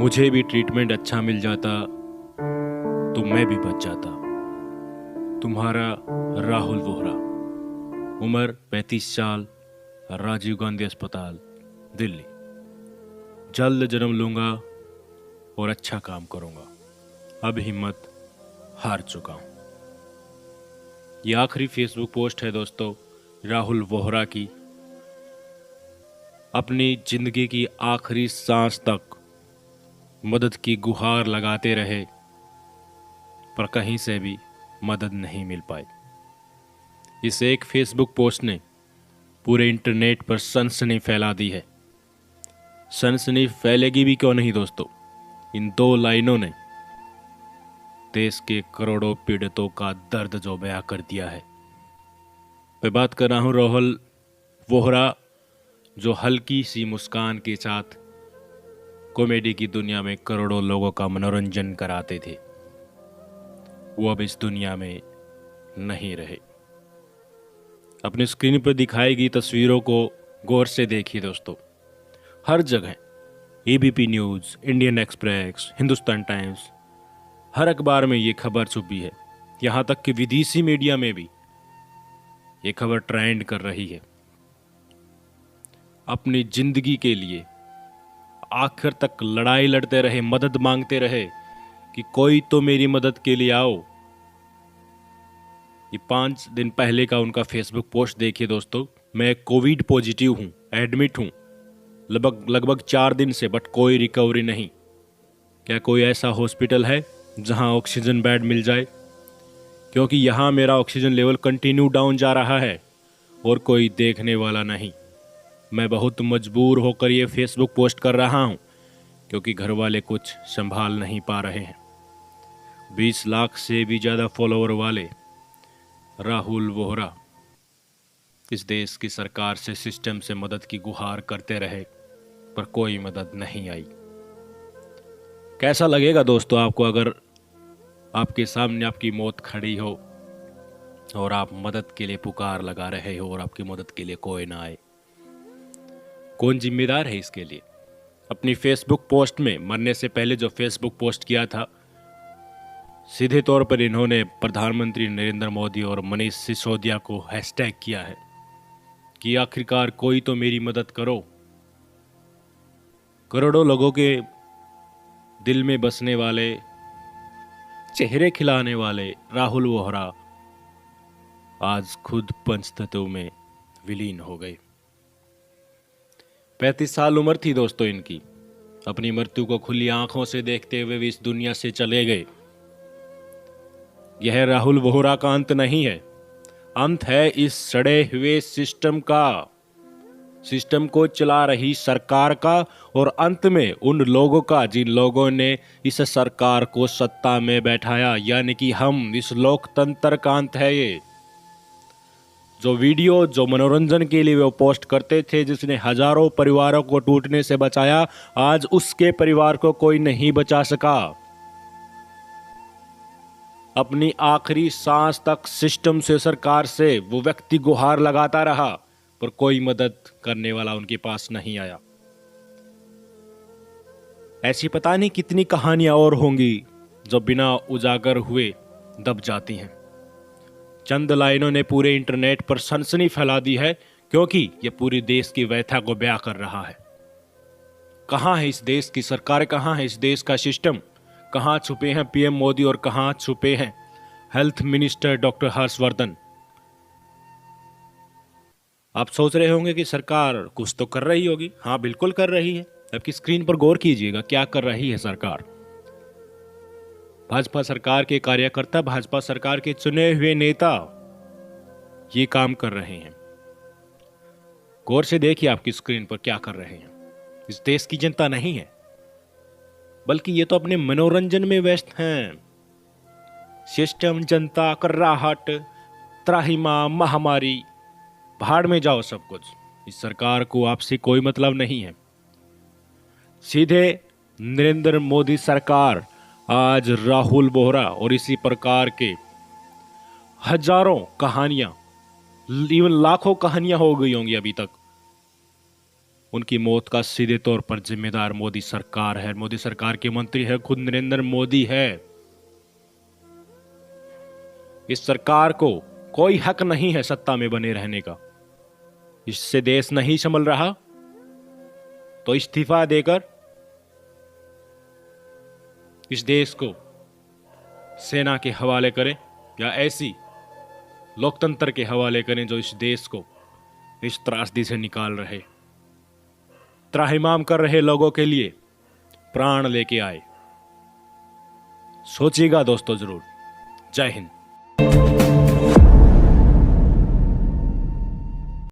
मुझे भी ट्रीटमेंट अच्छा मिल जाता तो मैं भी बच जाता। तुम्हारा राहुल वोहरा, उम्र 35 साल, राजीव गांधी अस्पताल, दिल्ली। जल्द जन्म लूंगा और अच्छा काम करूंगा। अब हिम्मत हार चुका हूं। ये आखिरी फेसबुक पोस्ट है दोस्तों राहुल वोहरा की। अपनी जिंदगी की आखिरी सांस तक मदद की गुहार लगाते रहे, पर कहीं से भी मदद नहीं मिल पाई। इस एक फेसबुक पोस्ट ने पूरे इंटरनेट पर सनसनी फैला दी है। सनसनी फैलेगी भी क्यों नहीं दोस्तों, इन 2 लाइनों ने देश के करोड़ों पीड़ितों का दर्द जो बयां कर दिया है। मैं बात कर रहा हूं राहुल वोहरा, जो हल्की सी मुस्कान के साथ कॉमेडी की दुनिया में करोड़ों लोगों का मनोरंजन कराते थे। वो अब इस दुनिया में नहीं रहे। अपनी स्क्रीन पर दिखाई गई तस्वीरों को गौर से देखिए दोस्तों। हर जगह ABP News, Indian Express, Hindustan Times, हर अखबार में ये खबर छपी है। यहाँ तक कि विदेशी मीडिया में भी ये खबर ट्रेंड कर रही है। अपनी जिंदगी के लिए आखिर तक लड़ाई लड़ते रहे, मदद मांगते रहे कि कोई तो मेरी मदद के लिए आओ। ये 5 दिन पहले का उनका फेसबुक पोस्ट देखिए दोस्तों। मैं कोविड पॉजिटिव हूं, एडमिट हूं लगभग 4 दिन से, बट कोई रिकवरी नहीं। क्या कोई ऐसा हॉस्पिटल है जहां ऑक्सीजन बेड मिल जाए? क्योंकि यहां मेरा ऑक्सीजन लेवल कंटिन्यू डाउन जा रहा है और कोई देखने वाला नहीं। मैं बहुत मजबूर होकर ये फेसबुक पोस्ट कर रहा हूं क्योंकि घर वाले कुछ संभाल नहीं पा रहे हैं। 20 लाख से भी ज़्यादा फॉलोअर वाले राहुल वोहरा इस देश की सरकार से, सिस्टम से मदद की गुहार करते रहे, पर कोई मदद नहीं आई। कैसा लगेगा दोस्तों आपको अगर आपके सामने आपकी मौत खड़ी हो और आप मदद के लिए पुकार लगा रहे हो और आपकी मदद के लिए कोई ना आए? कौन जिम्मेदार है इसके लिए? अपनी फेसबुक पोस्ट में मरने से पहले जो फेसबुक पोस्ट किया था, सीधे तौर पर इन्होंने प्रधानमंत्री नरेंद्र मोदी और मनीष सिसोदिया को हैशटैग किया है कि आखिरकार कोई तो मेरी मदद करो। करोड़ों लोगों के दिल में बसने वाले, चेहरे खिलाने वाले राहुल वोहरा आज खुद पंचतत्व में विलीन हो गए। 35 साल उम्र थी दोस्तों इनकी। अपनी मृत्यु को खुली आंखों से देखते हुए वे इस दुनिया से चले गए। यह राहुल वोहरा का अंत नहीं है, अंत है इस सड़े हुए सिस्टम का, सिस्टम को चला रही सरकार का, और अंत में उन लोगों का जिन लोगों ने इस सरकार को सत्ता में बैठाया, यानी कि हम, इस लोकतंत्र का अंत है ये। जो वीडियो, जो मनोरंजन के लिए वो पोस्ट करते थे, जिसने हजारों परिवारों को टूटने से बचाया, आज उसके परिवार को कोई नहीं बचा सका। अपनी आखिरी सांस तक सिस्टम से, सरकार से वो व्यक्ति गुहार लगाता रहा, पर कोई मदद करने वाला उनके पास नहीं आया। ऐसी पता नहीं कितनी कहानियां और होंगी जो बिना उजागर हुए दब जाती हैं। चंद लाइनों ने पूरे इंटरनेट पर सनसनी फैला दी है, क्योंकि यह पूरे देश की व्यथा को बयां कर रहा है। कहां है इस देश की सरकार, कहां है इस देश का सिस्टम, कहां छुपे हैं पीएम मोदी और कहां छुपे हैं हेल्थ मिनिस्टर डॉक्टर हर्षवर्धन? आप सोच रहे होंगे कि सरकार कुछ तो कर रही होगी। हाँ, बिल्कुल कर रही है। आपकी स्क्रीन पर गौर कीजिएगा, क्या कर रही है सरकार। भाजपा सरकार के कार्यकर्ता, भाजपा सरकार के चुने हुए नेता ये काम कर रहे हैं। गौर से देखिए आपकी स्क्रीन पर क्या कर रहे हैं। इस देश की जनता नहीं है, बल्कि ये तो अपने मनोरंजन में व्यस्त हैं। सिस्टम, जनता, कर्राहट, त्राहिमाम, महामारी, भाड़ में जाओ सब कुछ। इस सरकार को आपसे कोई मतलब नहीं है। सीधे नरेंद्र मोदी सरकार आज राहुल वोहरा और इसी प्रकार के हजारों कहानियां, इवन लाखों कहानियां हो गई होंगी अभी तक, उनकी मौत का सीधे तौर पर जिम्मेदार मोदी सरकार है। मोदी सरकार के मंत्री है खुद नरेंद्र मोदी है। इस सरकार को कोई हक नहीं है सत्ता में बने रहने का। इससे देश नहीं संभल रहा तो इस्तीफा देकर इस देश को सेना के हवाले करें या ऐसी लोकतंत्र के हवाले करें जो इस देश को इस त्रासदी से निकाल रहे, त्राहिमाम कर रहे लोगों के लिए प्राण लेके आए। सोचिएगा दोस्तों जरूर। जय हिंद।